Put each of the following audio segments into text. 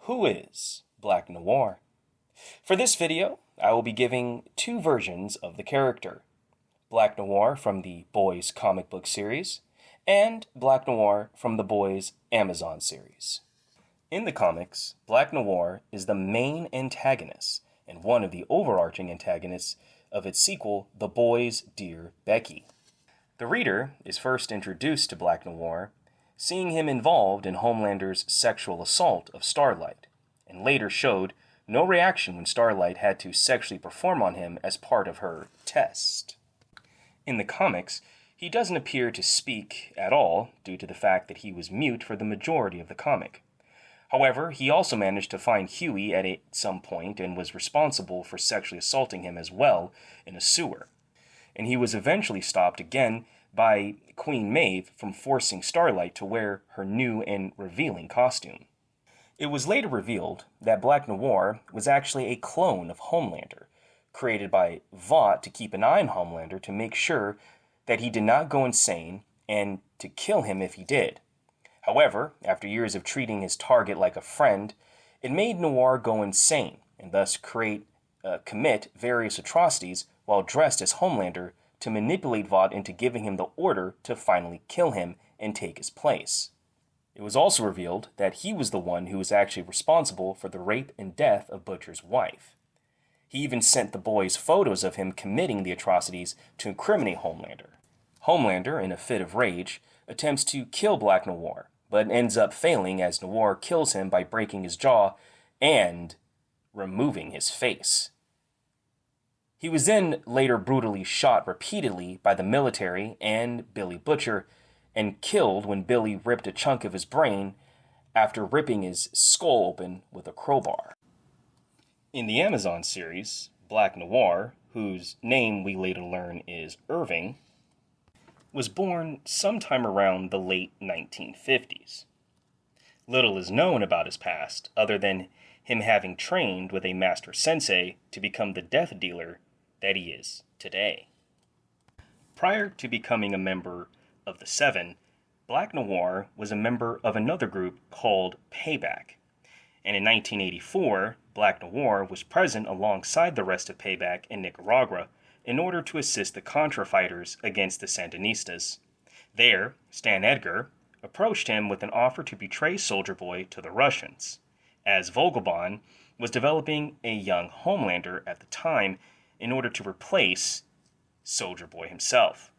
Who is Black Noir? For this video, I will be giving two versions of the character. Black Noir from the Boys comic book series, and Black Noir from the Boys Amazon series. In the comics, Black Noir is the main antagonist and one of the overarching antagonists of its sequel, The Boys' Dear Becky. The reader is first introduced to Black Noir, seeing him involved in Homelander's sexual assault of Starlight, and later showed no reaction when Starlight had to sexually perform on him as part of her test. In the comics, he doesn't appear to speak at all due to the fact that he was mute for the majority of the comic. However, he also managed to find Huey at some point and was responsible for sexually assaulting him as well in a sewer. And he was eventually stopped again by Queen Maeve from forcing Starlight to wear her new and revealing costume. It was later revealed that Black Noir was actually a clone of Homelander, created by Vought to keep an eye on Homelander to make sure that he did not go insane and to kill him if he did. However, after years of treating his target like a friend, it made Noir go insane and thus commit various atrocities while dressed as Homelander to manipulate Vought into giving him the order to finally kill him and take his place. It was also revealed that he was the one who was actually responsible for the rape and death of Butcher's wife. He even sent the boys photos of him committing the atrocities to incriminate Homelander. Homelander, in a fit of rage, attempts to kill Black Noir, but ends up failing as Noir kills him by breaking his jaw and removing his face. He was then later brutally shot repeatedly by the military and Billy Butcher, and killed when Billy ripped a chunk of his brain after ripping his skull open with a crowbar. In the Amazon series, Black Noir, whose name we later learn is Irving, was born sometime around the late 1950s. Little is known about his past other than him having trained with a master sensei to become the death dealer that he is today. Prior to becoming a member of the Seven, Black Noir was a member of another group called Payback, and in 1984, Black Noir was present alongside the rest of Payback in Nicaragua in order to assist the Contra fighters against the Sandinistas. There, Stan Edgar approached him with an offer to betray Soldier Boy to the Russians, as Vogelbon was developing a young Homelander at the time in order to replace Soldier Boy himself,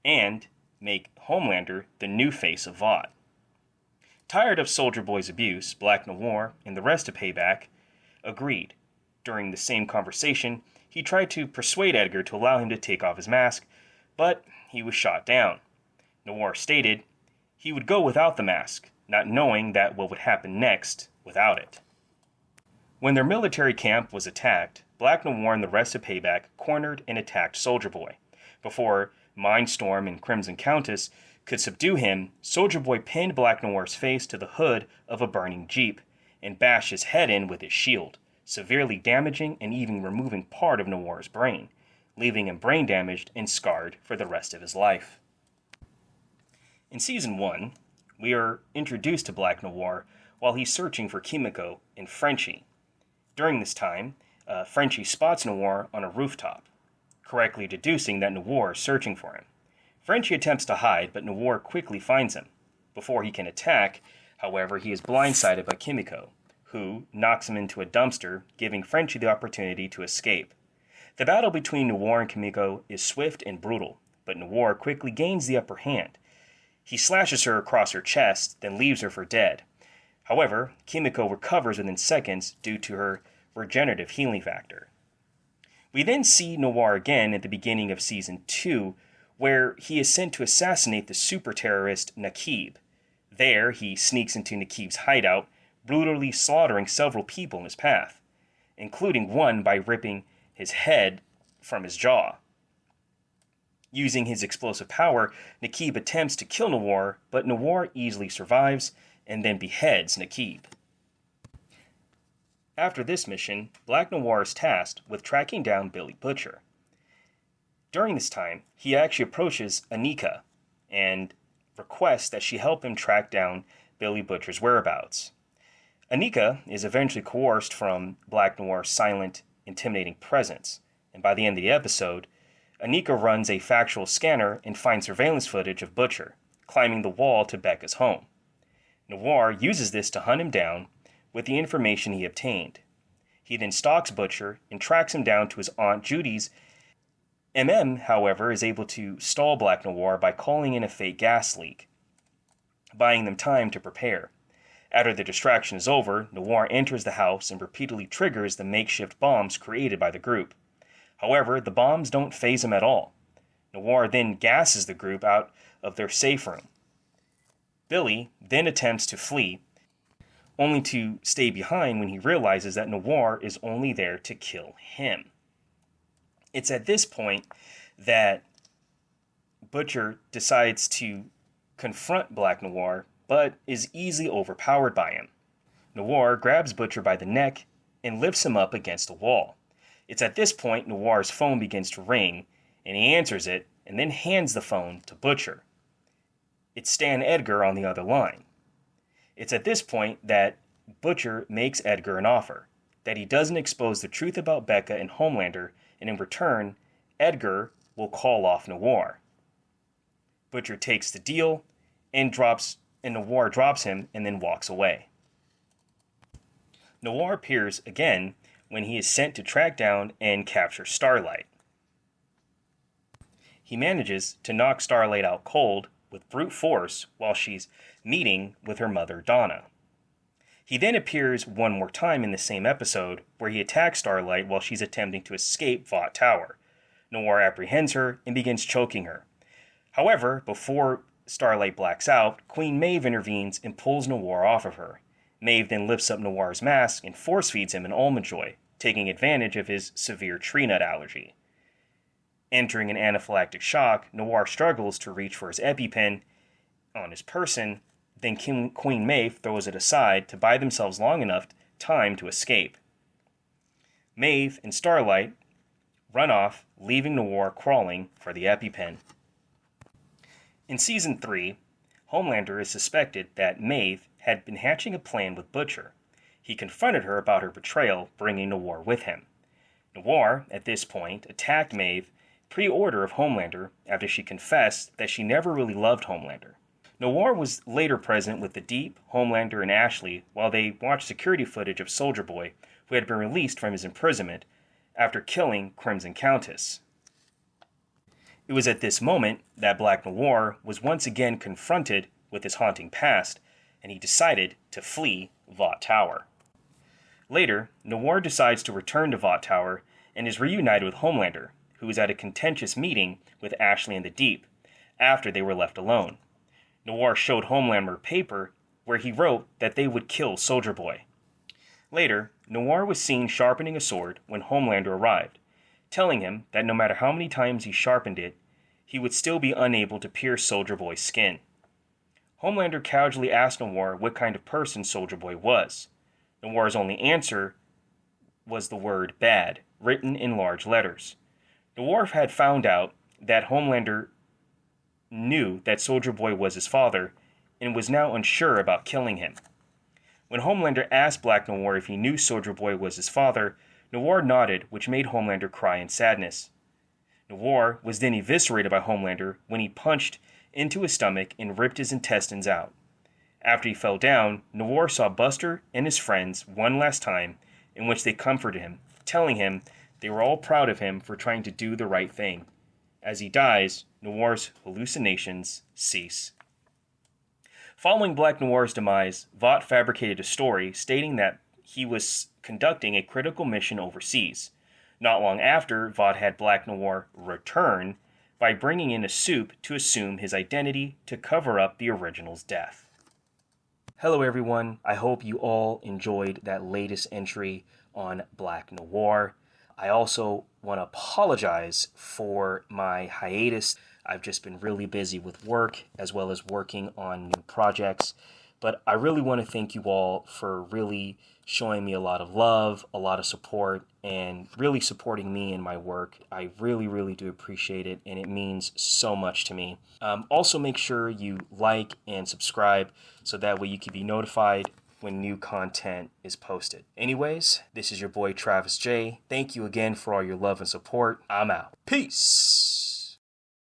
and make Homelander the new face of Vought. Tired of Soldier Boy's abuse, Black Noir and the rest of Payback agreed. During the same conversation, he tried to persuade Edgar to allow him to take off his mask, but he was shot down. Noir stated he would go without the mask, not knowing that what would happen next without it. When their military camp was attacked, Black Noir and the rest of Payback cornered and attacked Soldier Boy. Before Mindstorm and Crimson Countess could subdue him, Soldier Boy pinned Black Noir's face to the hood of a burning Jeep and bashed his head in with his shield, severely damaging and even removing part of Noir's brain, leaving him brain damaged and scarred for the rest of his life. In Season 1, we are introduced to Black Noir while he's searching for Kimiko and Frenchie. During this time, Frenchie spots Noir on a rooftop, correctly deducing that Noir is searching for him. Frenchie attempts to hide, but Noir quickly finds him. Before he can attack, however, he is blindsided by Kimiko, who knocks him into a dumpster, giving Frenchie the opportunity to escape. The battle between Noir and Kimiko is swift and brutal, but Noir quickly gains the upper hand. He slashes her across her chest, then leaves her for dead. However, Kimiko recovers within seconds due to her regenerative healing factor. We then see Noir again at the beginning of Season 2, where he is sent to assassinate the super terrorist Nakib. There, he sneaks into Nakib's hideout, brutally slaughtering several people in his path, including one by ripping his head from his jaw. Using his explosive power, Nakib attempts to kill Noir, but Noir easily survives and then beheads Nakib. After this mission, Black Noir is tasked with tracking down Billy Butcher. During this time, he actually approaches Anika and requests that she help him track down Billy Butcher's whereabouts. Anika is eventually coerced from Black Noir's silent, intimidating presence, and by the end of the episode, Anika runs a factual scanner and finds surveillance footage of Butcher climbing the wall to Becca's home. Noir uses this to hunt him down with the information he obtained. He then stalks Butcher and tracks him down to his Aunt Judy's. However, is able to stall Black Noir by calling in a fake gas leak, buying them time to prepare. After the distraction is over, Noir enters the house and repeatedly triggers the makeshift bombs created by the group. However, the bombs don't faze him at all. Noir then gasses the group out of their safe room. Billy then attempts to flee, only to stay behind when he realizes that Noir is only there to kill him. It's at this point that Butcher decides to confront Black Noir, but is easily overpowered by him. Noir grabs Butcher by the neck and lifts him up against a wall. It's at this point Noir's phone begins to ring, and he answers it and then hands the phone to Butcher. It's Stan Edgar on the other line. It's at this point that Butcher makes Edgar an offer, that he doesn't expose the truth about Becca and Homelander, and in return, Edgar will call off Noir. Butcher takes the deal and Noir drops him and then walks away. Noir appears again when he is sent to track down and capture Starlight. He manages to knock Starlight out cold with brute force while she's meeting with her mother, Donna. He then appears one more time in the same episode where he attacks Starlight while she's attempting to escape Vought Tower. Noir apprehends her and begins choking her. However, before Starlight blacks out, Queen Maeve intervenes and pulls Noir off of her. Maeve then lifts up Noir's mask and force feeds him an almond joy, taking advantage of his severe tree nut allergy. Entering an anaphylactic shock, Noir struggles to reach for his EpiPen on his person. Then Queen Maeve throws it aside to buy themselves long enough time to escape. Maeve and Starlight run off, leaving Noir crawling for the EpiPen. In Season 3, Homelander is suspected that Maeve had been hatching a plan with Butcher. He confronted her about her betrayal, bringing Noir with him. Noir, at this point, attacked Maeve pre-order of Homelander after she confessed that she never really loved Homelander. Noir was later present with the Deep, Homelander, and Ashley while they watched security footage of Soldier Boy, who had been released from his imprisonment after killing Crimson Countess. It was at this moment that Black Noir was once again confronted with his haunting past, and he decided to flee Vought Tower. Later, Noir decides to return to Vought Tower and is reunited with Homelander, who was at a contentious meeting with Ashley and the Deep after they were left alone. Noir showed Homelander a paper where he wrote that they would kill Soldier Boy. Later, Noir was seen sharpening a sword when Homelander arrived, telling him that no matter how many times he sharpened it, he would still be unable to pierce Soldier Boy's skin. Homelander casually asked Noir what kind of person Soldier Boy was. Noir's only answer was the word bad, written in large letters. Noir had found out that Homelander knew that Soldier Boy was his father and was now unsure about killing him. When Homelander asked Black Noir if he knew Soldier Boy was his father, Noir nodded, which made Homelander cry in sadness. Noir was then eviscerated by Homelander when he punched into his stomach and ripped his intestines out. After he fell down, Noir saw Buster and his friends one last time, in which they comforted him, telling him they were all proud of him for trying to do the right thing. As he dies, Noir's hallucinations cease. Following Black Noir's demise, Vought fabricated a story stating that he was conducting a critical mission overseas. Not long after, Vought had Black Noir return by bringing in a soup to assume his identity to cover up the original's death. Hello everyone, I hope you all enjoyed that latest entry on Black Noir. I also want to apologize for my hiatus. I've just been really busy with work as well as working on new projects. But I really want to thank you all for really showing me a lot of love, a lot of support, and really supporting me in my work. I really, really do appreciate it, and it means so much to me. Also, make sure you like and subscribe so that way you can be notified when new content is posted. Anyways, this is your boy Travis J. Thank you again for all your love and support. I'm out. Peace.